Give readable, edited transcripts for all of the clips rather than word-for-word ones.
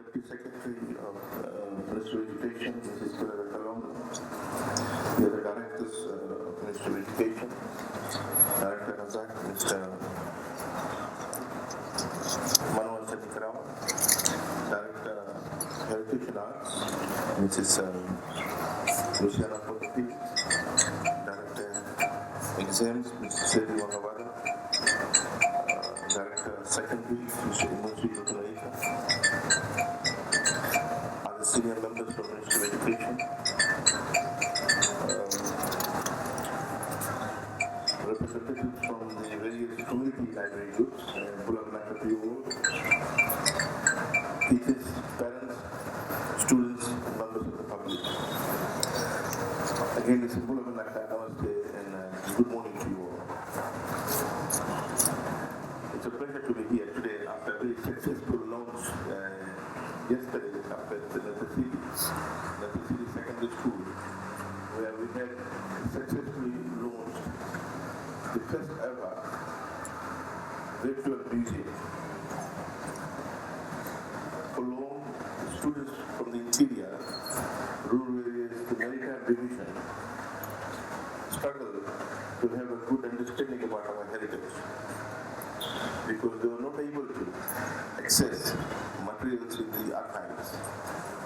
Deputy Secretary of Ministry of Education, Mrs. Kalonda, the other directors of Ministry of Education, Director Razak, Mr. Manohar Sanikarawa, Director Heritage and Arts, Mrs. Luciana Potpi, Director Exams, Mr. Sedi Wangavara, Director Secondary, Mr. Imunsi Yotulaika, other senior members from Ministry of Education, representatives from the various community library groups, teachers, parents, students, and members of the public. Again, this is Bulaman Nakta, Namaste, and good morning to you all. It's a pleasure to be here today after a very successful launch yesterday up at the City Secondary School, where we had successfully launched the first ever virtual museum. For long, students from the interior, rural areas, the maritime division struggled to have a good understanding about our heritage because they were not able to access materials in the archives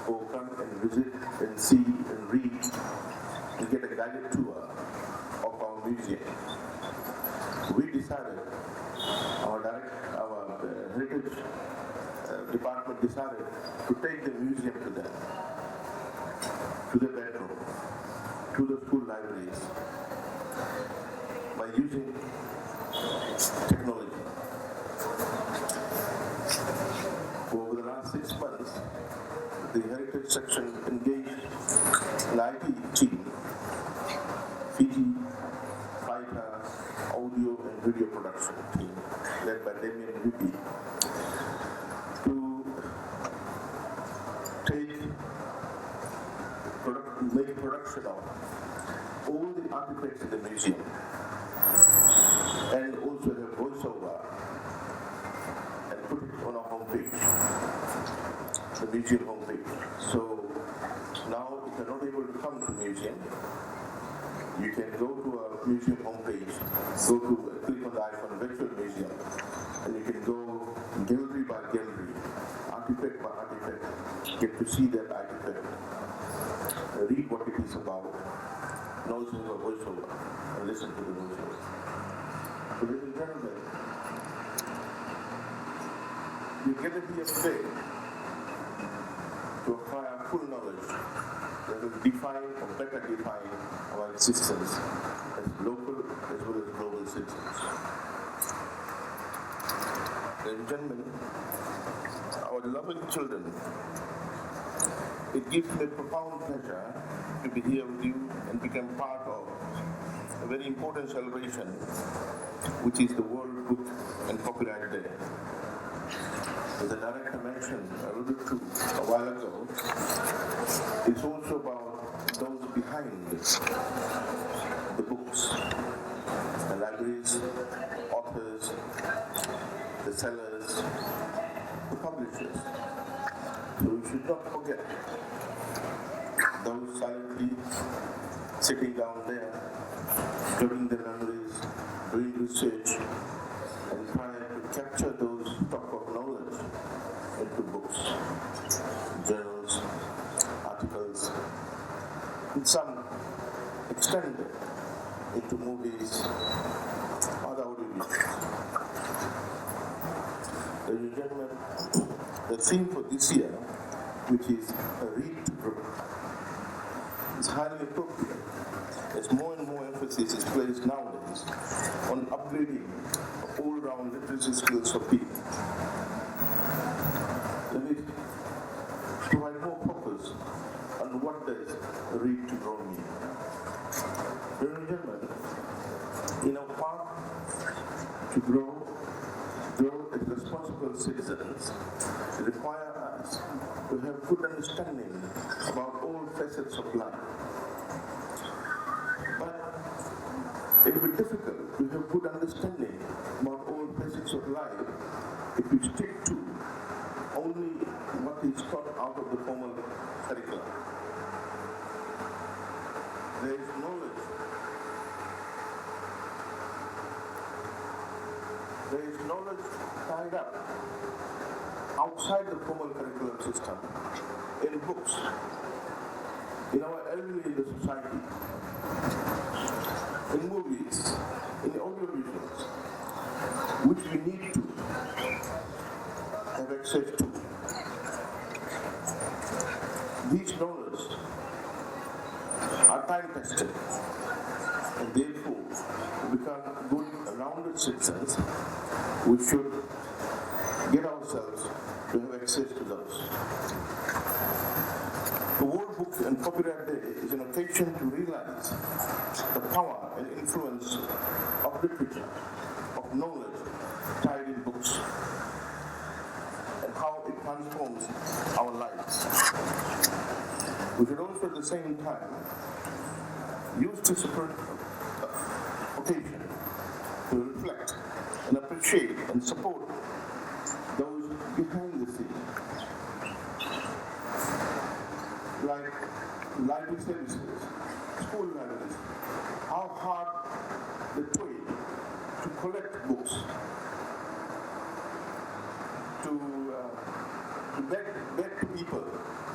or come and visit and see and read and get a guided tour of our museum. We decided, our heritage department decided to take the museum to them, to the bedroom, to the school libraries, by using technology. Over the last 6 months, the heritage section engaged an IT team, Fiji, Fighter, audio and video production team, led by Damien Vipi, to make production of all the artifacts in the museum and also have voiceover and put it on our homepage, the museum homepage. So now if you're not able to come to the museum, you can go to our museum homepage, click on the icon virtual museum, and you can go gallery by gallery, artifact by artifact, get to see that artifact, read what it is about, and also have a voiceover, and listen to the voiceover. So ladies and gentlemen, you get it here today to acquire full knowledge that will define or better define our existence as local as well as global citizens. Ladies and gentlemen, our loving children, it gives me profound pleasure to be here with you and become part of a very important celebration, which is the World Book and Copyright Day. As the director mentioned, alluded to a while ago, it's also about those behind the books, the libraries, authors, the sellers, the publishers. So we should not forget those silently sitting down there, studying their memories, doing research, and trying to capture those stock of knowledge into books, journals, articles, and some extended into movies, other audio. Ladies and gentlemen, the theme for this year, which is a read to grow, is highly appropriate as more and more emphasis is placed nowadays on upgrading all-round literacy skills of people. Let me provide more focus on what does read to grow mean. Ladies and gentlemen, in our path to grow as responsible citizens require us to have good understanding about all facets of life. But it will be difficult to have good understanding about all facets of life if we stick to only what is taught tied up outside the formal curriculum system in books, in our elderly in the society, in movies, in audiovisuals, which we need to have access to. These knowledge are time-tested, and therefore, to become good, rounded citizens, we should get ourselves to have access to those. The World Book and Copyright Day is an occasion to realize the power and influence of literature, of knowledge tied in books, and how it transforms our lives. We should also at the same time use this occasion to reflect and appreciate and support those behind the scenes, like library services, school libraries, how hard they toil to collect books, to beg to people,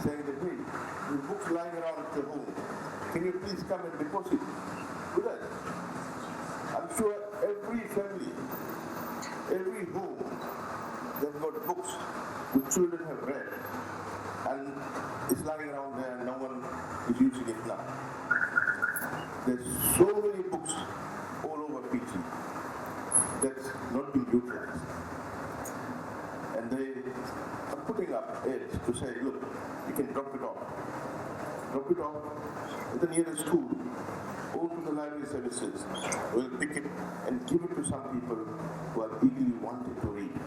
saying that, hey, the books lying around at your home, can you please come and deposit with us? I'm sure every family, every home, they've got books which children have read, and it's lying around there and no one is using it now. There's so many books all over Fiji that's not being utilized. And they are putting up ads to say, look, you can drop it off. Drop it off at the nearest school or to the library services. We'll pick it and give it to some people who are eagerly wanting to read.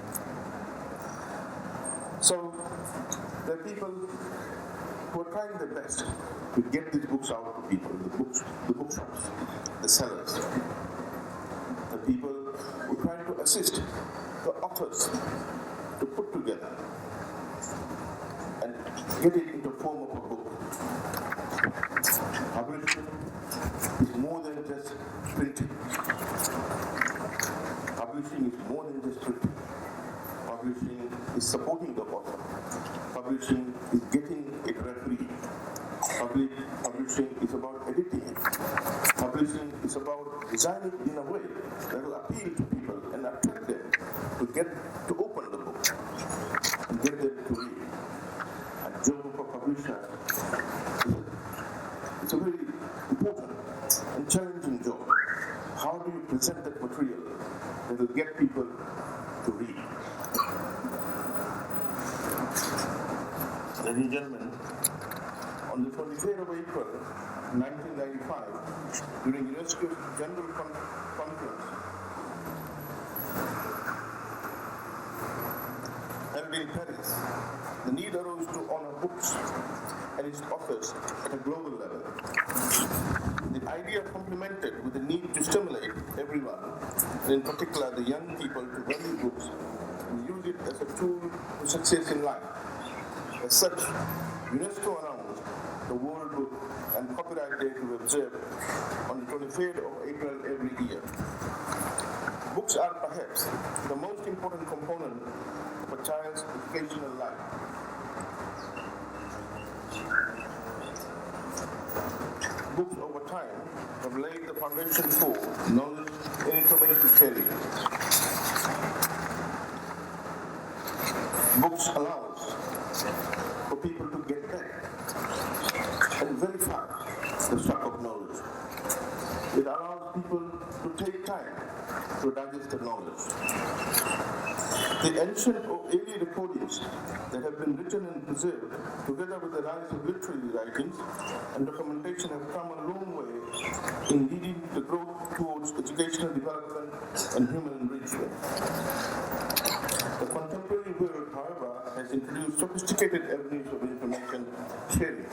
So, there are people who are trying their best to get these books out to people, the bookshops, the sellers, the people who are trying to assist the authors to put together and get it into form of a book. Publishing is more than just printing. Publishing is more than just printing. Publishing is supporting the author. Publishing is getting it refereed. Publishing is about editing it. Publishing is about designing it in a way that will appeal to people and attract them to open the book and get them to read. And job of a publisher is a very important and challenging job. How do you present that material that will get people to read? Ladies and gentlemen, on the 23rd of April 1995, during UNESCO's General Conference held in Paris, the need arose to honor books and its authors at a global level. The idea complemented with the need to stimulate everyone, and in particular the young people, to value books and use it as a tool to success in life. As such, UNESCO announced the World Book and Copyright Day to be observed on the 23rd of April every year. Books are perhaps the most important component of a child's educational life. Books over time have laid the foundation for knowledge and information sharing. Books allows for people to get back and verify the stock of knowledge. It allows people to take time to digest the knowledge. The ancient or early recordings that have been written and preserved, together with the rise of literary writings and documentation, have come a long way in leading the growth towards educational development and human enrichment. The contemporary world, however, has introduced sophisticated avenues of information sharing.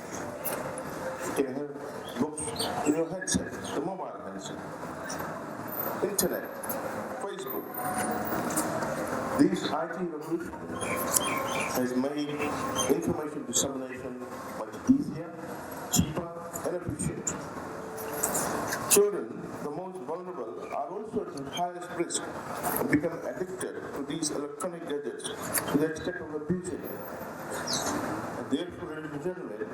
You can have books in your handset, the mobile handset, internet, Facebook. This IT revolution has made information dissemination much easier, cheaper, and efficient. Children, the most vulnerable, are also also at the highest risk of becoming addicted to these electronic gadgets to the extent of abusing it. And therefore, ladies and gentlemen,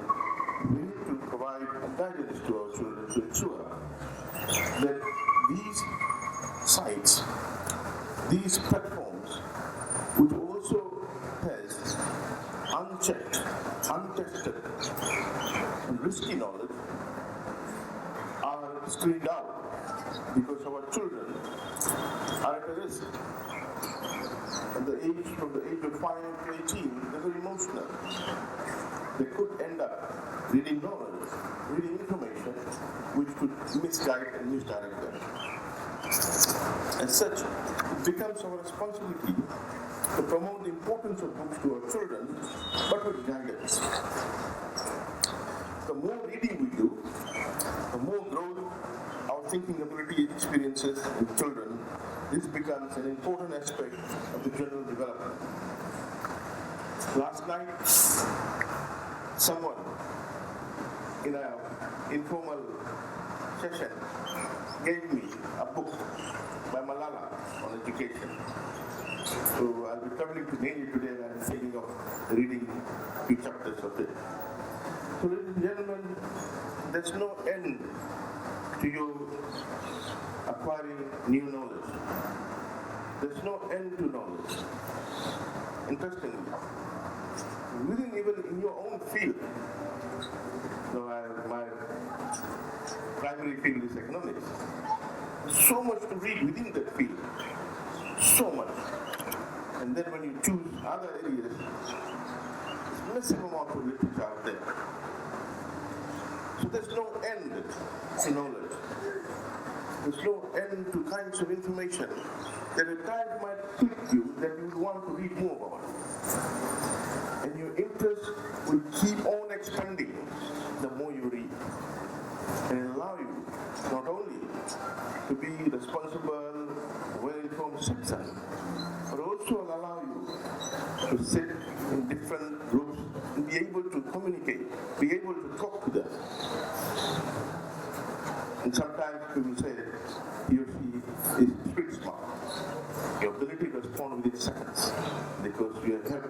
we need to provide guidance to our children to ensure that these sites, these platforms, which also has unchecked, untested, and risky knowledge, are screened out because our children are at a risk. From the age of 5 to 18, they're very emotional. They could end up reading novels, reading information which could misguide and misdirect them. As such, it becomes our responsibility to promote the importance of books to our children, but with guidance. The more reading we do, the more growth our thinking ability experiences in children, this becomes an important aspect of the general development. Last night, someone in an informal session gave me a book by Malala on education. So I'll be traveling to Delhi today and I'm thinking of reading 2 chapters of it. So ladies and gentlemen, there's no end to you acquiring new knowledge. There's no end to knowledge. Interestingly, within even in your own field, my primary field is economics. There's so much to read within that field. So much. And then when you choose other areas, there's massive amount of literature out there. So there's no end to knowledge. There's no end to kinds of information that at times might pique you that you would want to read more about. And your interest will keep on expanding the more you read. And allow you not only to be responsible, well-informed citizen, but also allow you to sit in different groups and be able to communicate, be able to talk to them. And sometimes people say he or she is street smart. Your ability to respond within seconds because you have had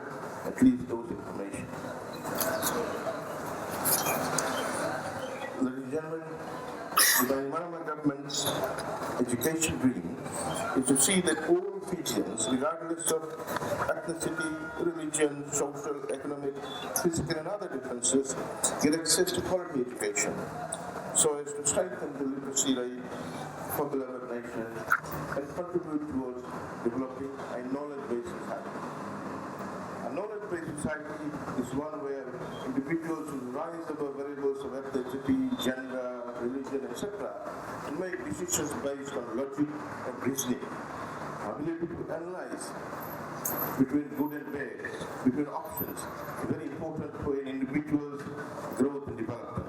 at least those information. Ladies and gentlemen, the Bainimarama government's education dream is to see that all Fijians, regardless of ethnicity, religion, social, economic, physical and other differences, get access to quality education so as to strengthen the literacy rate for the beloved nation and contribute towards developing a knowledge-based society. A knowledge-based society is one where individuals who rise above variables of ethnicity, gender, religion, etc. to make decisions based on logic and reasoning. Ability to analyze between good and bad, between options, is very important for an individual's growth and development.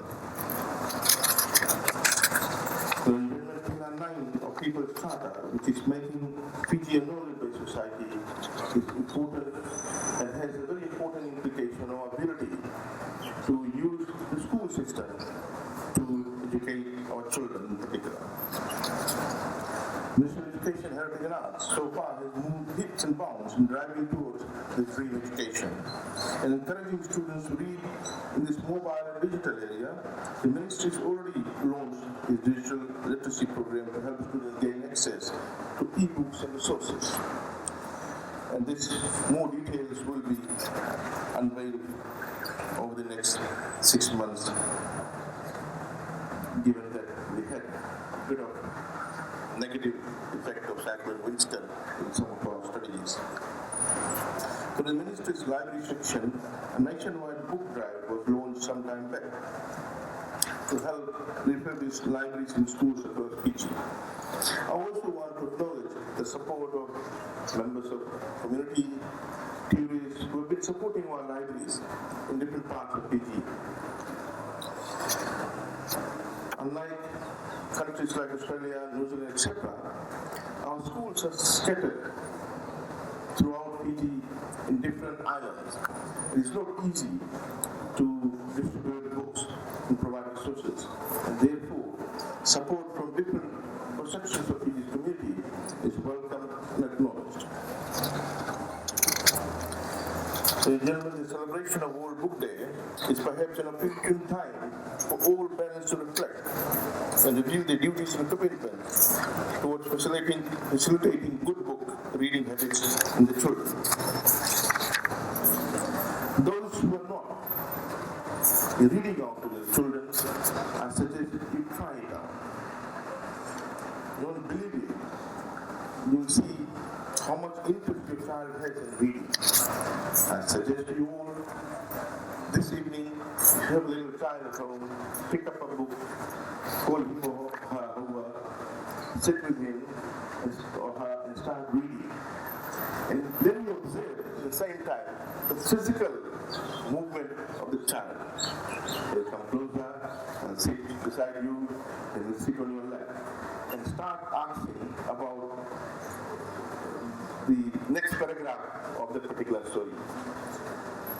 So in Pillar 9 of People's Charter, which is making Fiji a knowledge-based society, is important and has a very important implication on our ability to use the school system to educate our children in particular. Ministry of Education, Heritage and Arts so far has moved leaps and bounds in driving towards this dream education and encouraging students to read in this mobile and digital area. The ministry has already launched its digital literacy program to help students gain access to e-books and resources. And this more details will be unveiled over the next 6 months, given that we had a bit of negative effect of Cyclone Winston in some of our strategies. For the Ministry's library section, a nationwide book drive was launched some time back to help refurbish libraries in schools across Fiji. I also want to acknowledge the support of members of community, tourists who have been supporting our libraries in different parts of Fiji. Unlike countries like Australia, New Zealand, etc., our schools are scattered throughout Fiji in different islands. It is not easy to distribute books and provide resources, and therefore support from different sections of Fiji's community Ladies and gentlemen, the celebration of World Book Day is perhaps an opportune time for all parents to reflect and review their duties and commitments towards facilitating good book reading habits in the children. Those who are not reading out to their children, I suggest you try it out. Don't believe it. You'll see how much interest your child has in reading. I suggest you all this evening, if you have a little child at home, pick up a book, call him or her over, sit with him or her and start reading. And then you observe at the same time the physical movement of the child. They'll come closer and sit beside you, and will sit on your lap and start asking about the next paragraph of the particular story.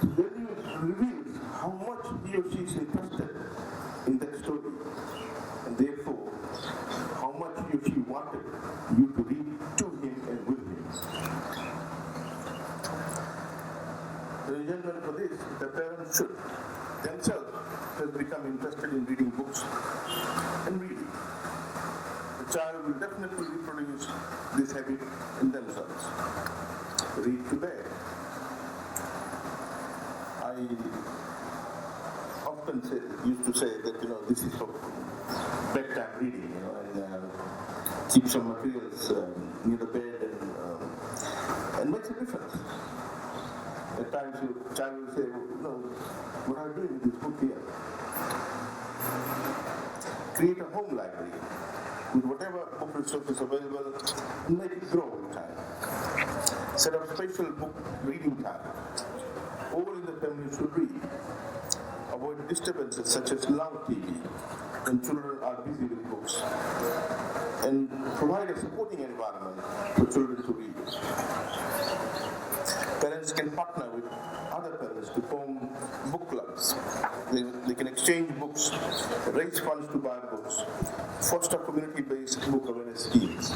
Then you reveal how much he or she is interested in that story, and therefore how much he or she wanted you to read to him and with him. The reason for this, the parents should themselves have become interested in reading books and reading. The child will definitely reproduce this habit in themselves. Read to bed. I often used to say that, this is for bedtime reading, and keep some materials near the bed and makes a difference. At times your child will say, what are you doing with this book here? Create a home library with whatever book resources available and make it grow over time. Set up special book reading time. All in the family should read. Avoid disturbances such as loud TV when children are busy with books. And provide a supporting environment for children to read. Parents can partner with other parents to form book clubs. They can exchange books, raise funds to buy books, foster community-based book awareness schemes.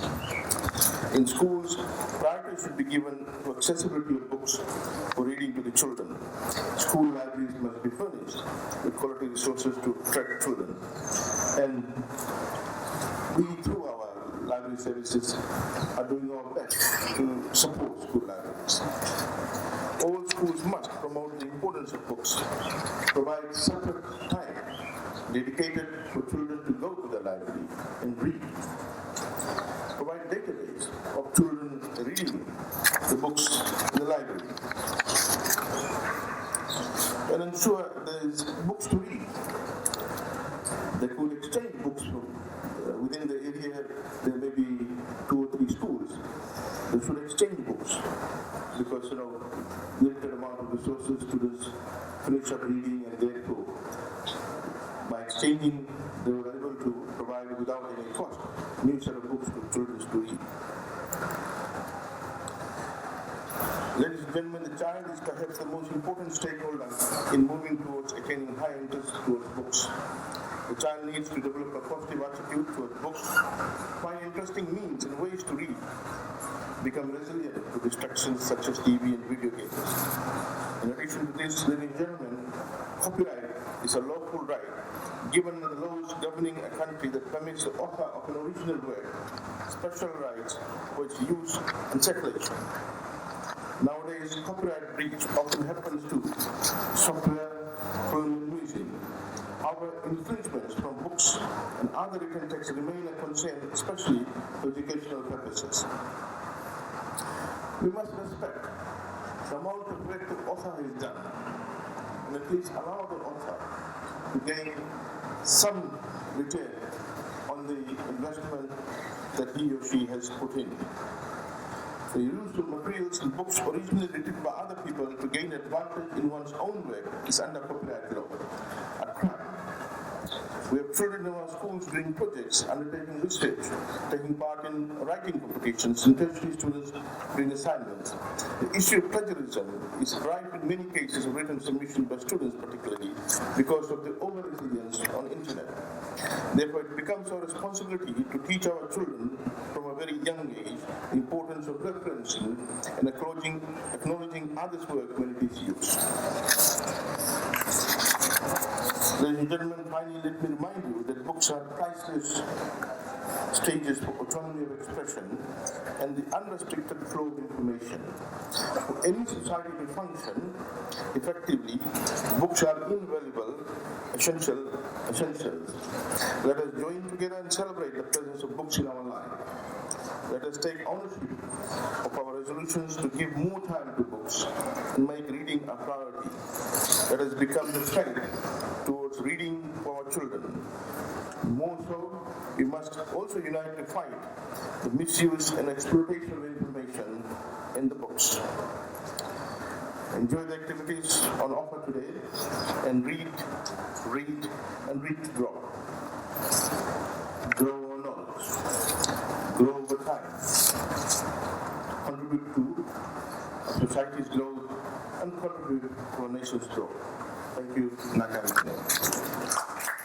In schools, priority should be given to accessibility of books for reading to the children. School libraries must be furnished with quality resources to attract children. And we, through our library services, are doing our best to support school libraries. All schools must promote the importance of books, provide separate time dedicated for children to go to the library and read, provide database of children reading the books in the library, and ensure there is books to read. They could exchange books from within the area. There may be 2 or 3 schools. They should exchange books because limited amount of resources, students finish up reading, and therefore by exchanging they were able to provide without any cost new set of books to children to read. Ladies and gentlemen, the child is perhaps the most important stakeholder in moving towards attaining high interest towards books. The child needs to develop a positive attitude towards books, find interesting means and ways to read, become resilient to distractions such as TV and video games. In addition to this, ladies and gentlemen, copyright is a lawful right given under the laws governing a country that permits the author of an original work special rights for its use and circulation. Nowadays, copyright breach often happens to software, film, and music. However, infringements from books and other written texts remain a concern, especially for educational purposes. We must respect the amount of work the author has done, and at least allow the author to gain some return on the investment that he or she has put in. The use of materials and books originally written by other people to gain advantage in one's own work is under copyright law, a crime. We have children in our schools schools doing projects, undertaking research, taking part in writing competitions, and tertiary students doing assignments. The issue of plagiarism is rife in many cases of written submission by students particularly because of the over-reliance on internet. Therefore, it becomes our responsibility to teach our children from a very young age the importance of referencing and acknowledging others' work when it is used. Ladies and gentlemen, finally let me remind you that books are priceless stages for autonomy of expression and the unrestricted flow of information. For any society to function effectively, books are invaluable, essentials. Let us join together and celebrate the presence of books in our life. Let us take ownership of our resolutions to give more time to books and make reading a priority. Let us become the strength towards reading for our children. More so, we must also unite to fight the misuse and exploitation of information in the books. Enjoy the activities on offer today and read, and read to grow. Grow our knowledge. Grow over time. Contribute to society's growth and contribute to our nation's growth. Thank you. Nakam.